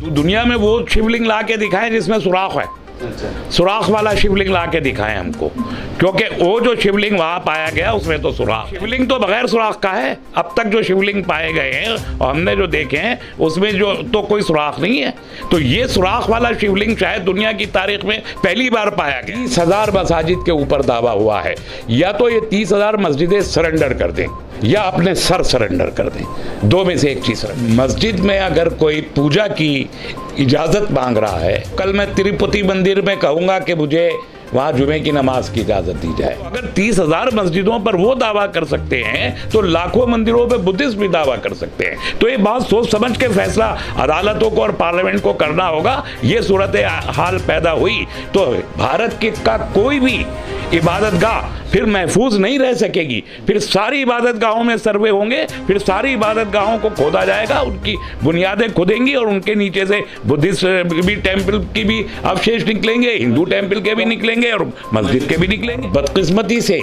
दुनिया में वो शिवलिंग ला के दिखाएं जिसमें सुराख है। सुराख वाला शिवलिंग ला के दिखाएं हमको, क्योंकि वो जो शिवलिंग वहां पाया गया उसमें तो सुराख, शिवलिंग तो बगैर सुराख का है। अब तक जो शिवलिंग पाए गए हैं और हमने जो देखे हैं उसमें जो तो कोई सुराख नहीं है। तो ये सुराख वाला शिवलिंग शायद दुनिया की तारीख में पहली बार पाया गया। 30,000 मसाजिद के ऊपर दावा हुआ है, या तो ये 30,000 मस्जिदें सरेंडर कर दें या अपने सर सरेंडर कर दें, दो में से एक चीज। मस्जिद में अगर कोई पूजा की इजाजत मांग रहा है, कल मैं तिरुपति मंदिर में कहूंगा कि मुझे वहाँ जुमे की नमाज की इजाजत दी जाए। अगर 30,000 मस्जिदों पर वो दावा कर सकते हैं तो लाखों मंदिरों पे बुद्धिस्ट भी दावा कर सकते हैं। तो ये बहुत सोच समझ के फैसला अदालतों को और पार्लियामेंट को करना होगा। ये सूरत हाल पैदा हुई तो भारत के का कोई भी इबादतगाह फिर महफूज नहीं रह सकेगी। फिर सारी इबादतगाहों में सर्वे होंगे, फिर सारी इबादतगाहों को खोदा जाएगा, उनकी बुनियादें खुदेंगी और उनके नीचे से बुद्धिस्ट भी टेम्पल की भी अवशेष निकलेंगे, हिंदू टेम्पल के भी निकलेंगे और मस्जिद के भी निकलेंगे। बदकिस्मती से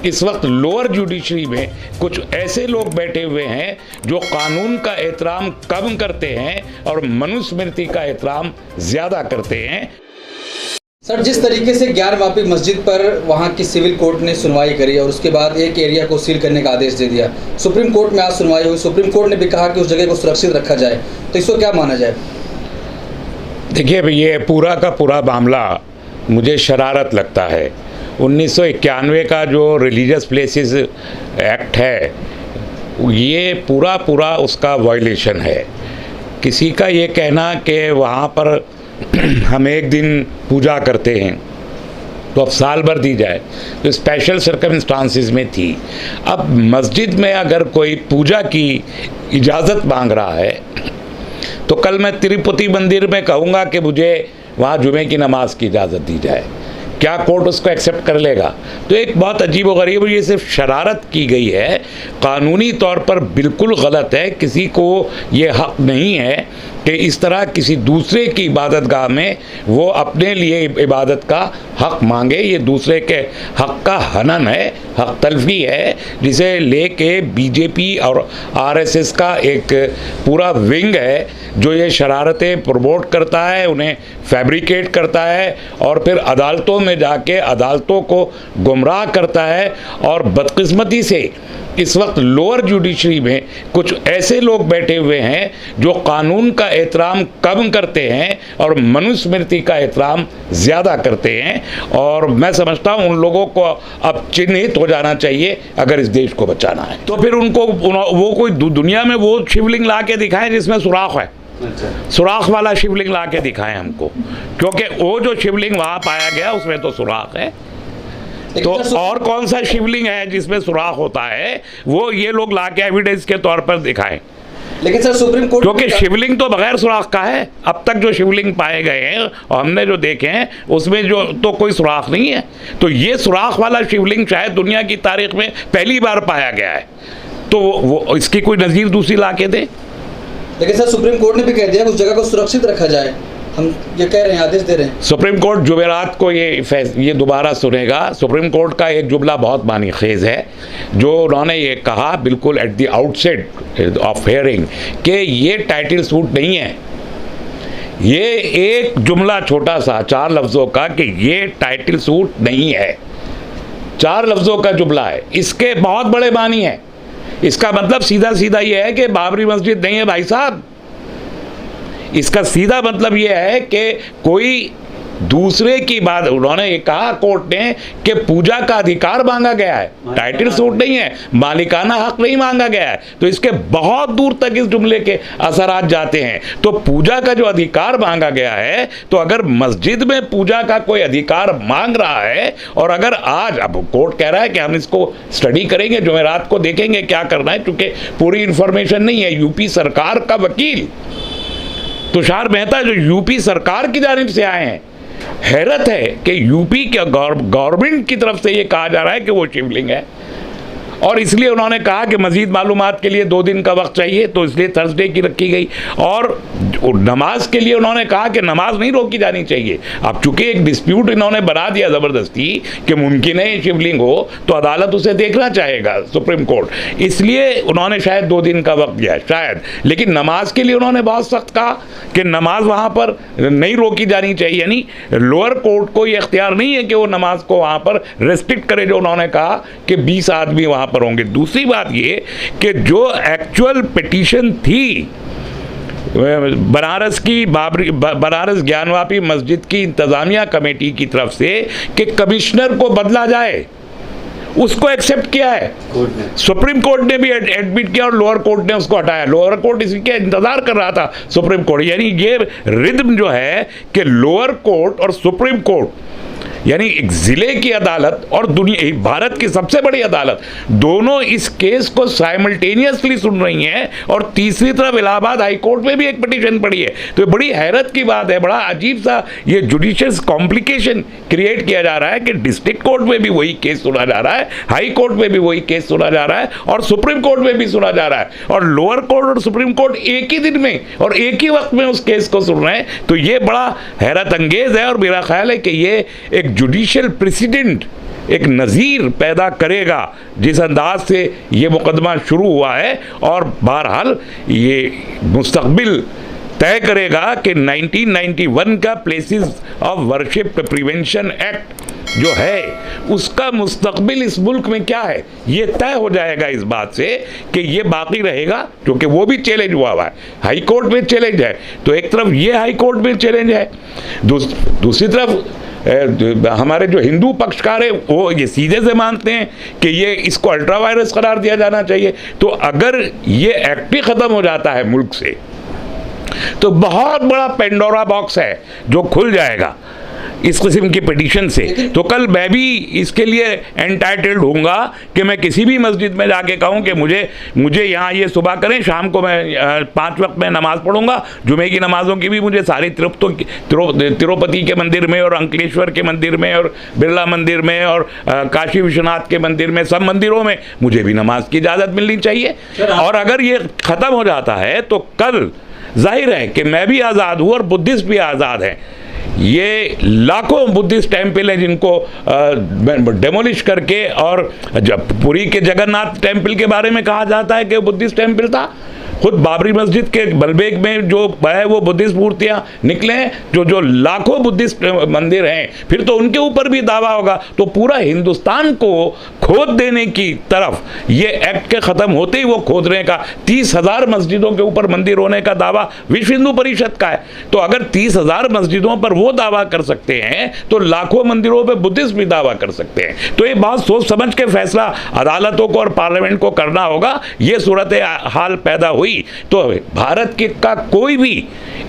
इस वक्त लोअर जुडिशरी में कुछ ऐसे लोग बैठे हुए हैं जो कानून का एहतराम कम करते हैं और मनुस्मृति का एहतराम ज्यादा करते हैं। सर, जिस तरीके से ज्ञानवापी मस्जिद पर वहां की सिविल कोर्ट ने सुनवाई करी और उसके बाद एक एरिया को सील करने का आदेश दे दिया, सुप्रीम कोर्ट में आज सुनवाई हुई, सुप्रीम कोर्ट ने भी कहा कि उस जगह को सुरक्षित रखा जाए, तो इसको क्या माना जाए? देखिए, ये पूरा का पूरा मामला मुझे शरारत लगता है। 1991 का जो रिलीजियस प्लेसेस एक्ट है, ये पूरा उसका वायलेशन है। किसी का ये कहना कि वहाँ पर हम एक दिन पूजा करते हैं तो अब साल भर दी जाए, तो स्पेशल सर्कमस्टांसिस में थी। अब मस्जिद में अगर कोई पूजा की इजाज़त मांग रहा है तो कल मैं तिरुपति मंदिर में कहूँगा कि मुझे वहाँ जुमे की नमाज की इजाज़त दी जाए, क्या कोर्ट उसको एक्सेप्ट कर लेगा? तो एक बहुत अजीब व गरीब, ये सिर्फ शरारत की गई है, कानूनी तौर पर बिल्कुल गलत है। किसी को ये हक नहीं है कि इस तरह किसी दूसरे की इबादत गाह में वो अपने लिए इबादत का हक मांगे। ये दूसरे के हक का हनन है, हक तलफी है, जिसे लेके बीजेपी और आरएसएस का एक पूरा विंग है जो ये शरारतें प्रमोट करता है, उन्हें फैब्रिकेट करता है और फिर अदालतों में जाके अदालतों को गुमराह करता है। और बदकिस्मती से इस वक्त लोअर जुडिशरी में कुछ ऐसे लोग बैठे हुए हैं जो कानून का एहतराम कम करते हैं और मनुस्मृति का एहतराम ज़्यादा करते हैं। और मैं समझता हूँ उन लोगों को अब चिन्हित हो जाना चाहिए अगर इस देश को बचाना है। तो फिर उनको वो कोई दुनिया में वो शिवलिंग ला के दिखाएं जिसमें सुराख है। सुराख वाला शिवलिंग ला के दिखाएं हमको, क्योंकि वो जो शिवलिंग वहाँ पाया गया उसमें तो सुराख है। तो और कौन सा शिवलिंग है जिसमें सुराख होता है, वो ये लोग ला के एविडेंस के तौर पर दिखाएं। लेकिन सर, सुप्रीम कोर्ट, क्योंकि शिवलिंग तो बगैर सुराख का है। अब तक जो शिवलिंग पाए गए हैं और हमने जो देखे हैं उसमें जो तो कोई सुराख नहीं है। तो ये सुराख वाला शिवलिंग शायद दुनिया की तारीख में पहली बार पाया गया है। तो वो इसकी कोई नज़ीर दूसरी ला के दे। लेकिन सर, सुप्रीम कोर्ट ने भी कह दिया कि उस जगह को सुरक्षित रखा जाए, हम ये कह रहे हैं, आदेश दे रहे हैं। सुप्रीम कोर्ट जुमेरात को ये दोबारा सुनेगा। सुप्रीम कोर्ट का एक जुमला बहुत मानीखेज है, जो उन्होंने ये कहा बिल्कुल at the outset of hearing कि ये टाइटल सूट नहीं है। ये एक जुमला छोटा सा 4 लफ्ज़ों का कि ये टाइटल सूट नहीं है, 4 लफ्ज़ों का जुमला है। इसके बहुत बड़े मानी हैं। इसका मतलब सीधा ये है कि बाबरी मस्जिद नहीं है भाई साहब। इसका सीधा मतलब ये है कि कोई दूसरे की बात, उन्होंने ये कहा कोर्ट ने कि पूजा का अधिकार मांगा गया है, टाइटल सूट नहीं है, मालिकाना हक नहीं मांगा गया है। तो इसके बहुत दूर तक इस जुमले के असरात जाते हैं। तो पूजा का जो अधिकार मांगा गया है, तो अगर मस्जिद में पूजा का कोई अधिकार मांग रहा है और अगर आज अब कोर्ट कह रहा है कि हम इसको स्टडी करेंगे, जुमेरात को देखेंगे क्या करना है, क्योंकि पूरी इंफॉर्मेशन नहीं है। यूपी सरकार का वकील तुषार मेहता जो यूपी सरकार की जानिब से आए हैं, हैरत है कि यूपी के गवर्नमेंट की तरफ से ये कहा जा रहा है कि वो शिवलिंग है और इसलिए उन्होंने कहा कि मज़ीद मालूमात के लिए 2 दिन का वक्त चाहिए, तो इसलिए थर्सडे की रखी गई। और नमाज के लिए उन्होंने कहा कि नमाज नहीं रोकी जानी चाहिए। अब चूंकि एक डिस्प्यूट इन्होंने बना दिया ज़बरदस्ती कि मुमकिन है शिवलिंग हो, तो अदालत उसे देखना चाहेगा, सुप्रीम कोर्ट, इसलिए उन्होंने शायद 2 दिन का वक्त दिया शायद। लेकिन नमाज के लिए उन्होंने बहुत सख्त कहा कि नमाज वहाँ पर नहीं रोकी जानी चाहिए, यानी लोअर कोर्ट को ये इख्तियार नहीं है कि वो नमाज को वहाँ पर रेस्ट्रिक्ट करे, जो उन्होंने कहा कि 20 आदमी वहाँ पर होंगे। दूसरी बात ये कि जो एक्चुअल पिटीशन थी बनारस की बनारस ज्ञानवापी मस्जिद की इंतज़ामिया कमेटी की तरफ से कि कमिश्नर को बदला जाए, उसको एक्सेप्ट किया है सुप्रीम कोर्ट ने भी एडमिट किया और लोअर कोर्ट ने उसको हटाया। लोअर कोर्ट इसके इंतजार कर रहा था सुप्रीम कोर्ट, यानी ये रिदम जो है कि लोअर कोर्ट और सुप्रीम कोर्ट, यानी एक ज़िले की अदालत और दुनिया भारत की सबसे बड़ी अदालत, दोनों इस केस को साइमल्टेनियसली सुन रही हैं। और तीसरी तरफ इलाहाबाद हाई कोर्ट में भी एक पिटीशन पड़ी है। तो बड़ी हैरत की बात है, बड़ा अजीब सा ये जुडिशियल कॉम्प्लिकेशन क्रिएट किया जा रहा है कि डिस्ट्रिक्ट कोर्ट में भी वही केस सुना जा रहा है, हाई कोर्ट में भी वही केस सुना जा रहा है और सुप्रीम कोर्ट में भी सुना जा रहा है, और लोअर कोर्ट और सुप्रीम कोर्ट एक ही दिन में और एक ही वक्त में उस केस को सुन रहे हैं। तो ये बड़ा हैरत अंगेज है और मेरा ख्याल है कि ये एक जुडिशियल प्रेसिडेंट, एक नज़ीर पैदा करेगा जिस अंदाज से ये मुकदमा शुरू हुआ है, और बहरहाल ये मुस्तकबिल तय करेगा कि 1991 का places of worship prevention act जो है उसका मुस्तकबिल इस मुल्क में क्या है, ये तय हो जाएगा इस बात से कि ये बाकी रहेगा, क्योंकि वो भी चैलेंज हुआ है, हाई कोर्ट में चैलेंज है। तो एक तरफ ये हाई कोर्ट में चैलेंज है, दूसरी तरफ हमारे जो हिंदू पक्षकार है वो ये सीधे से मानते हैं कि ये इसको अल्ट्रा वायरस करार दिया जाना चाहिए। तो अगर ये एक्ट ही ख़त्म हो जाता है मुल्क से, तो बहुत बड़ा पेंडोरा बॉक्स है जो खुल जाएगा इस किस्म की पिटीशन से। तो कल मैं भी इसके लिए एंटाइटल्ड होऊंगा कि मैं किसी भी मस्जिद में जाके कहूं कि मुझे यहाँ ये सुबह करें, शाम को मैं 5 वक्त में नमाज़ पढ़ूंगा, जुमे की नमाज़ों की भी मुझे सारी तिरुपति के मंदिर में और अंकलेश्वर के मंदिर में और बिरला मंदिर में और काशी विश्वनाथ के मंदिर में, सब मंदिरों में मुझे भी नमाज की इजाज़त मिलनी चाहिए। और अगर ये ख़त्म हो जाता है तो कल जाहिर है कि मैं भी आज़ाद हूँ और बुद्धिस्ट भी आज़ाद हैं। ये लाखों बुद्धिस्ट टेम्पल हैं जिनको डेमोलिश करके, और जब पुरी के जगन्नाथ टेम्पल के बारे में कहा जाता है कि बुद्धिस्ट टेम्पल था, खुद बाबरी मस्जिद के बलबेग में जो है वो बुद्धिस्ट मूर्तियाँ निकले हैं, जो लाखों बुद्धिस्ट मंदिर हैं, फिर तो उनके ऊपर भी दावा होगा। तो पूरा हिंदुस्तान को खोद देने की तरफ ये एक्ट के ख़त्म होते ही वो खोदने का, 30,000 मस्जिदों के ऊपर मंदिर होने का दावा विश्व हिंदू परिषद का है। तो अगर 30,000 मस्जिदों पर वो दावा कर सकते हैं तो लाखों मंदिरों पर बुद्धिस्ट भी दावा कर सकते हैं। तो ये बहुत सोच समझ के फैसला अदालतों को और पार्लियामेंट को करना होगा। ये सूरत हाल पैदा हुई तो भारत के का कोई भी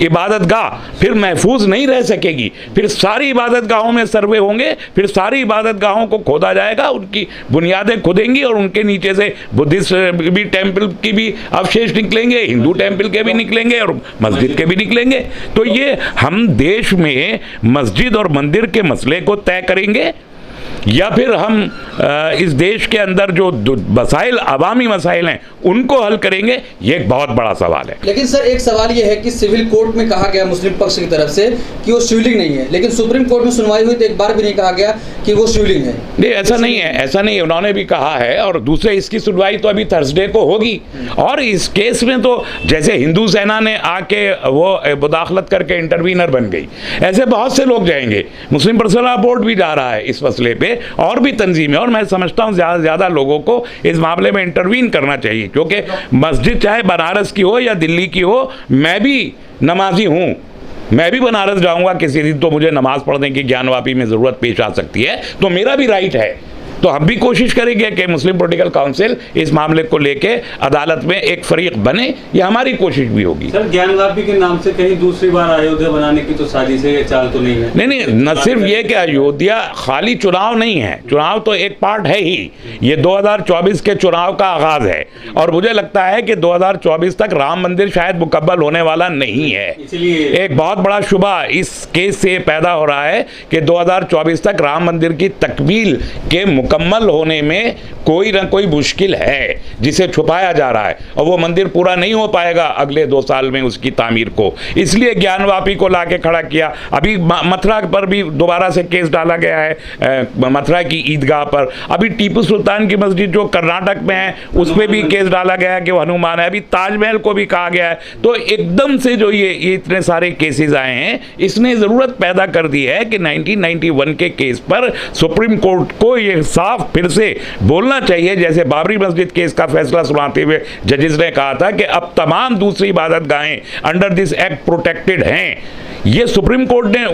इबादतगाह फिर महफूज नहीं रह सकेगी। फिर सारी इबादतगाहों में सर्वे होंगे, फिर सारी इबादतगाहों को खोदा जाएगा, उनकी बुनियादें खुदेंगी और उनके नीचे से बुद्धिस्ट भी टेम्पल की भी अवशेष निकलेंगे, हिंदू टेम्पल के भी निकलेंगे और मस्जिद के भी निकलेंगे। तो ये हम देश में मस्जिद और मंदिर के मसले को तय करेंगे या फिर हम इस देश के अंदर जो मसाइल, अवामी मसाइल हैं, उनको हल करेंगे, ये एक बहुत बड़ा सवाल है। लेकिन सर एक सवाल ये है कि सिविल कोर्ट में कहा गया मुस्लिम पक्ष की तरफ से कि वो शिवलिंग नहीं है, लेकिन सुप्रीम कोर्ट में सुनवाई हुई तो एक बार भी नहीं कहा गया कि वो शिवलिंग है। नहीं, ऐसा नहीं है, ऐसा नहीं है, उन्होंने भी कहा है। और दूसरे इसकी सुनवाई तो अभी थर्सडे को होगी। और इस केस में तो जैसे हिंदू सेना ने आके वो मुदाखलत करके इंटरवीनर बन गई, ऐसे बहुत से लोग जाएंगे। मुस्लिम पर्सनल बोर्ड भी जा रहा है इस मसले पे, और भी तंजीमें, और मैं समझता हूँ ज़्यादा से ज़्यादा लोगों को इस मामले में इंटरवीन करना चाहिए, क्योंकि मस्जिद चाहे बनारस की हो या दिल्ली की हो, मैं भी नमाजी हूँ, मैं भी बनारस जाऊँगा किसी दिन, तो मुझे नमाज़ पढ़ने की ज्ञानवापी में ज़रूरत पेश आ सकती है, तो मेरा भी राइट है। तो हम भी कोशिश करेंगे कि मुस्लिम पॉलिटिकल काउंसिल इस मामले को लेके अदालत में एक फरीक बने, ये हमारी कोशिश भी होगी। सर ज्ञानवापी के नाम से कहीं दूसरी बार अयोध्या बनाने की तो साजिश है, चाल तो नहीं है? नहीं, न सिर्फ ये कि अयोध्या खाली चुनाव नहीं है, चुनाव तो एक पार्ट है ही, ये 2024 के चुनाव का आगाज है और मुझे लगता है कि 2024 तक राम मंदिर शायद मुकम्मल होने वाला नहीं है। इसलिए एक बहुत बड़ा शुबा इस केस से पैदा हो रहा है कि 2024 तक राम मंदिर की तकमील के मुकम्मल होने में कोई ना कोई मुश्किल है जिसे छुपाया जा रहा है, और वो मंदिर पूरा नहीं हो पाएगा अगले 2 साल में उसकी तामीर को। इसलिए ज्ञानवापी को लाके खड़ा किया। अभी मथुरा पर भी दोबारा से केस डाला गया है, मथुरा की ईदगाह पर। अभी टीपू सुल्तान की मस्जिद जो कर्नाटक में है उस पर भी केस डाला गया है कि वो हनुमान है। अभी ताजमहल को भी कहा गया है। तो एकदम से जो ये इतने सारे केसेस आए हैं, इसने ज़रूरत पैदा कर दी है कि 1991 के केस पर सुप्रीम कोर्ट को ये साफ फिर से बोलना चाहिए, जैसे बाबरी मस्जिद केस का फैसला सुनाते हुए जजेस ने कहा था कि अब तमाम दूसरी इबादत गाहें अंडर दिस एक्ट प्रोटेक्टेड हैं। ये सुप्रीम कोर्ट ने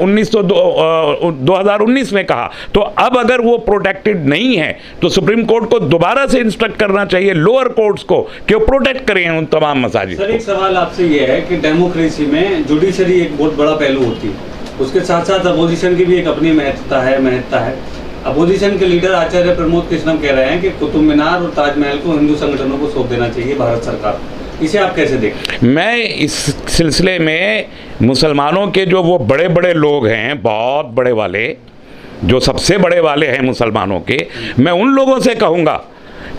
2019 में कहा। तो अब अगर वो प्रोटेक्टेड नहीं है तो सुप्रीम कोर्ट को दोबारा से इंस्ट्रक्ट करना चाहिए लोअर कोर्ट्स को कि वो प्रोटेक्ट करें उन तमाम मसाजिद। सर, एक सवाल आपसे ये है कि डेमोक्रेसी में जुडिशरी एक बहुत बड़ा पहलू होती है, उसके साथ साथ अपोजिशन की भी एक अपनी महत्ता है। अपोजिशन के लीडर आचार्य प्रमोद कृष्णम कह रहे हैं कि कुतुब मीनार और ताजमहल को हिंदू संगठनों को सौंप देना चाहिए भारत सरकार। इसे आप कैसे देखते हैं? मैं इस सिलसिले में मुसलमानों के जो वो बड़े बड़े लोग हैं, बहुत बड़े वाले, जो सबसे बड़े वाले हैं मुसलमानों के, मैं उन लोगों से कहूँगा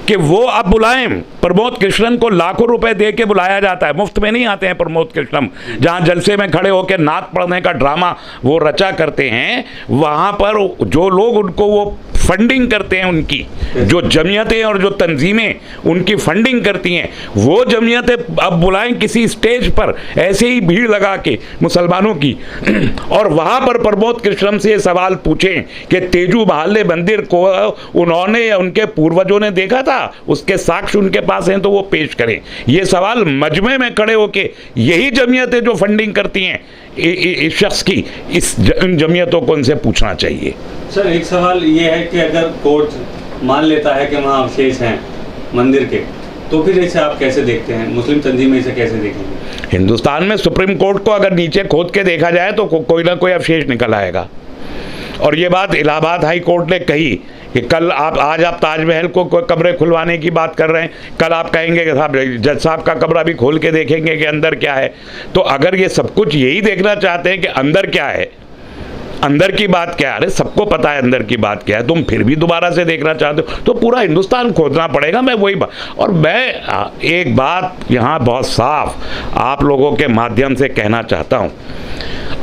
कि वो अब बुलाएं। प्रमोद कृष्णन को लाखों रुपए दे के बुलाया जाता है, मुफ्त में नहीं आते हैं प्रमोद कृष्णन। जहाँ जलसे में खड़े होकर नात पढ़ने का ड्रामा वो रचा करते हैं, वहाँ पर जो लोग उनको वो फंडिंग करते हैं, उनकी जो जमीयतें और जो तंजीमें उनकी फंडिंग करती हैं, वो जमीयतें अब बुलाएं किसी स्टेज पर ऐसे ही भीड़ लगा के मुसलमानों की, और वहाँ पर प्रमोद कृष्णन से ये सवाल पूछें कि तेजू महाले मंदिर को उन्होंने या उनके पूर्वजों ने देखा था, उसके साक्ष्य उनके पास हैं तो वो पेश करें। ये सवाल मजमे में खड़े होके यही जमीयतें जो फंडिंग करती हैं इस शख्स की, इन जमीयतों को उनसे पूछना चाहिए। सर, एक सवाल ये है कि अगर कोर्ट मान लेता है कि वहाँ अवशेष हैं मंदिर के, तो फिर इसे आप कैसे देखते हैं? मुस्लिम तंजीमें इसे कैसे देखेंगे? हिंदुस्तान में सुप्रीम कोर्ट को अगर नीचे खोद के देखा जाए तो कोई ना कोई अवशेष निकल आएगा। और ये बात इलाहाबाद हाई कोर्ट ने कही कि आज आप ताजमहल को कमरे खुलवाने की बात कर रहे हैं, कल आप कहेंगे कि साहब जज साहब का कमरा भी खोल के देखेंगे कि अंदर क्या है। तो अगर ये सब कुछ यही देखना चाहते हैं कि अंदर क्या है, अंदर की बात क्या है, अरे सबको पता है अंदर की बात क्या है, तुम फिर भी दोबारा से देखना चाहते हो तो पूरा हिंदुस्तान खोदना पड़ेगा। मैं वही और मैं एक बात यहाँ बहुत साफ आप लोगों के माध्यम से कहना चाहता हूँ,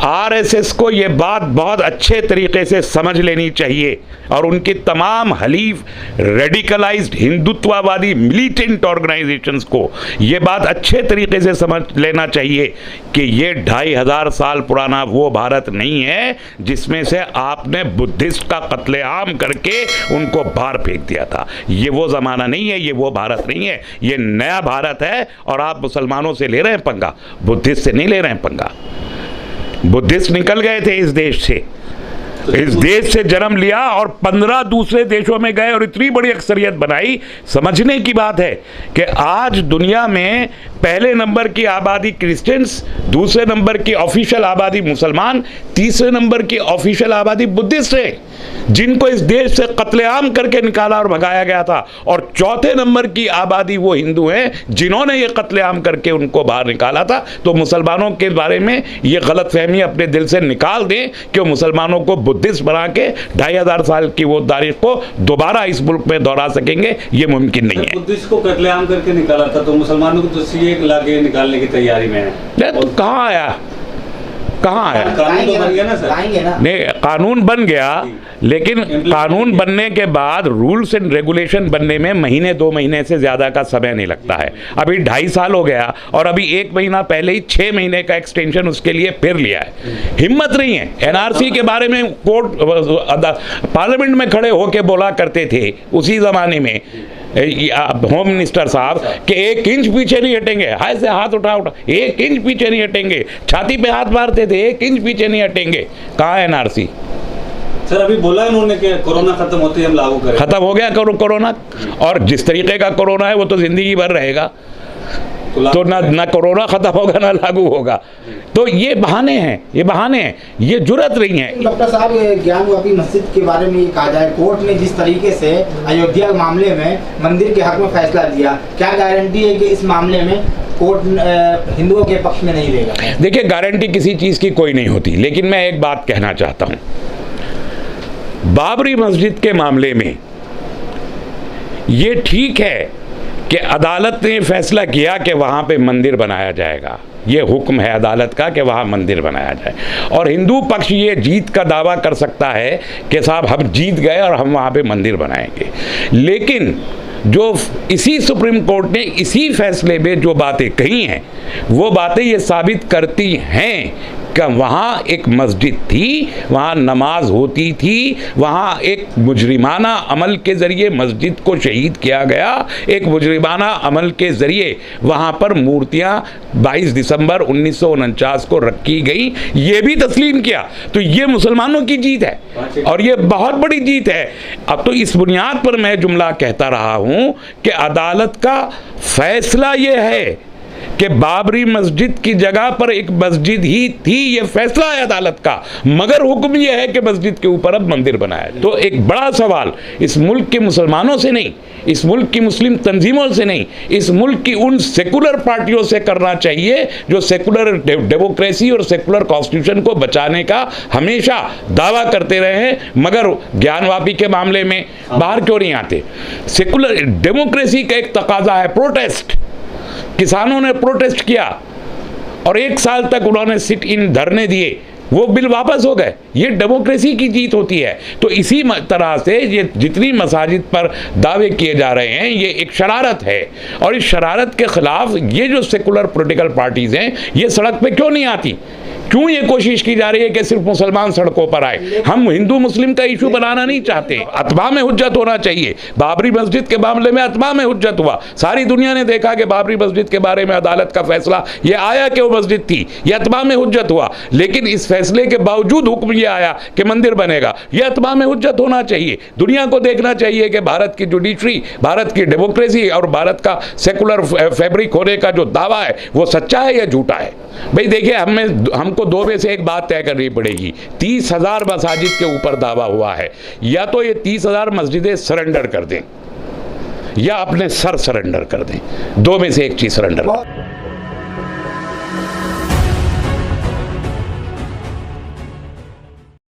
आरएसएस को ये बात बहुत अच्छे तरीके से समझ लेनी चाहिए और उनकी तमाम हलीफ रेडिकलाइज्ड हिंदुत्ववादी मिलिटेंट ऑर्गेनाइजेशंस को ये बात अच्छे तरीके से समझ लेना चाहिए कि ये 2500 साल पुराना वो भारत नहीं है जिसमें से आपने बुद्धिस्ट का कत्लेआम करके उनको बाहर फेंक दिया था। ये वो ज़माना नहीं है, ये वो भारत नहीं है, ये नया भारत है। और आप मुसलमानों से ले रहे हैं पंगा, बुद्धिस्ट से नहीं ले रहे हैं पंगा। बुद्धिस्ट निकल गए थे इस देश से, इस देश से जन्म लिया और 15 दूसरे देशों में गए और इतनी बड़ी अक्सरियत बनाई। समझने की बात है कि आज दुनिया में पहले नंबर की आबादी क्रिश्चियंस, दूसरे नंबर की ऑफिशियल आबादी मुसलमान, तीसरे नंबर की ऑफिशियल आबादी बुद्धिस्ट है, जिनको इस देश से कत्लेआम करके निकाला और भगाया गया था। और चौथे नंबर की आबादी वो हिंदू हैं जिन्होंने ये कत्लेआम करके उनको बाहर निकाला था। तो मुसलमानों के बारे में ये गलतफहमी अपने दिल से निकाल दें कि मुसलमानों को बुद्धिस्ट बना के 2500 साल की वो तारीख को दोबारा इस मुल्क में दोहरा सकेंगे, ये मुमकिन नहीं है। बुद्धिस्ट को कत्लेआम करके निकाला था तो मुसलमानों को तो सीए लाके निकालने की तैयारी में है। तो कहाँ आया, कहाँ आया? कानून तो बन गया ना सर? नहीं, कानून बन गया, लेकिन कानून बनने के बाद रूल्स एंड रेगुलेशन बनने में महीने 2 महीने से ज़्यादा का समय नहीं लगता है। अभी 2.5 साल हो गया और अभी 1 महीना पहले ही 6 महीने का एक्सटेंशन उसके लिए फिर लिया है। हिम्मत नहीं है। एनआरसी के बारे में कोर्ट पार्लियामेंट में खड़े होकर बोला करते थे उसी ज़माने में होम मिनिस्टर साहब कि 1 इंच पीछे नहीं हटेंगे, हाय से हाथ उठा 1 इंच पीछे नहीं हटेंगे, छाती पे हाथ मारते थे 1 इंच पीछे नहीं हटेंगे। कहाँ है एनआरसी? सर अभी बोला उन्होंने कि कोरोना खत्म होते ही हम लागू करें। खत्म हो गया कोरोना, और जिस तरीके का कोरोना है वो तो जिंदगी भर रहेगा। तो ना कोरोना खत्म होगा ना लागू होगा। तो ये बहाने हैं, ये जुर्रत नहीं है। डॉक्टर साहब, ज्ञानवापी मस्जिद के बारे में ये कहा जाए, कोर्ट ने जिस तरीके से अयोध्या मामले में मंदिर के हक में फैसला दिया, क्या गारंटी है कि इस मामले में कोर्ट हिंदुओं के पक्ष में नहीं रहेगा? देखिए, गारंटी किसी चीज़ की कोई नहीं होती, लेकिन मैं एक बात कहना चाहता हूँ। बाबरी मस्जिद के मामले में ये ठीक है कि अदालत ने फैसला किया कि वहाँ पे मंदिर बनाया जाएगा, ये हुक्म है अदालत का कि वहाँ मंदिर बनाया जाए, और हिंदू पक्ष ये जीत का दावा कर सकता है कि साहब हम जीत गए और हम वहाँ पे मंदिर बनाएंगे। लेकिन जो इसी सुप्रीम कोर्ट ने इसी फैसले में जो बातें कही हैं, वो बातें ये साबित करती हैं कि वहाँ एक मस्जिद थी, वहाँ नमाज होती थी, वहाँ एक मुजरिमाना अमल के ज़रिए मस्जिद को शहीद किया गया, एक मुजरिमाना अमल के ज़रिए वहाँ पर मूर्तियाँ 22 दिसंबर 1949 को रखी गई, ये भी तस्लीम किया। तो ये मुसलमानों की जीत है और ये बहुत बड़ी जीत है। अब तो इस बुनियाद पर मैं जुमला कहता रहा हूँ कि अदालत का फैसला ये है कि बाबरी मस्जिद की जगह पर एक मस्जिद ही थी, ये फैसला है अदालत का, मगर हुक्म ये है कि मस्जिद के ऊपर अब मंदिर बनाया जाए। तो एक बड़ा सवाल इस मुल्क के मुसलमानों से नहीं, इस मुल्क की मुस्लिम तंजीमों से नहीं, इस मुल्क की उन सेकुलर पार्टियों से करना चाहिए जो सेकुलर डेमोक्रेसी और सेकुलर कॉन्स्टिट्यूशन को बचाने का हमेशा दावा करते रहे हैं, मगर ज्ञानवापी के मामले में बाहर क्यों नहीं आते। सेकुलर डेमोक्रेसी का एक तकाजा है प्रोटेस्ट। किसानों ने प्रोटेस्ट किया और 1 साल तक उन्होंने सिट इन धरने दिए, वो बिल वापस हो गए। ये डेमोक्रेसी की जीत होती है। तो इसी तरह से ये जितनी मसाजिद पर दावे किए जा रहे हैं, ये एक शरारत है, और इस शरारत के खिलाफ ये जो सेकुलर पॉलिटिकल पार्टीज हैं, ये सड़क पे क्यों नहीं आती? क्यों ये कोशिश की जा रही है कि सिर्फ मुसलमान सड़कों पर आए? हम हिंदू मुस्लिम का इशू बनाना नहीं चाहते। अतबा में हुज्जत होना चाहिए। बाबरी मस्जिद के मामले में अतबा में हुज्जत हुआ, सारी दुनिया ने देखा कि बाबरी मस्जिद के बारे में अदालत का फैसला ये आया कि वो मस्जिद थी, ये अतबा में हुज्जत हुआ। लेकिन इस फैसले के बावजूद हुक्म ये आया कि मंदिर बनेगा, ये अतबा में हुज्जत होना चाहिए। दुनिया को देखना चाहिए कि भारत की जुडिशरी, भारत की डेमोक्रेसी और भारत का सेकुलर फैब्रिक होने का जो दावा है वो सच्चा है या झूठा है। भाई देखिए, हमको 2 में से एक बात तय करनी पड़ेगी। 30,000 मसाजिद के ऊपर दावा हुआ है, या तो ये 30,000 मस्जिदें सरेंडर कर दें या अपने सर सरेंडर कर दें, 2 में से एक चीज सरेंडर।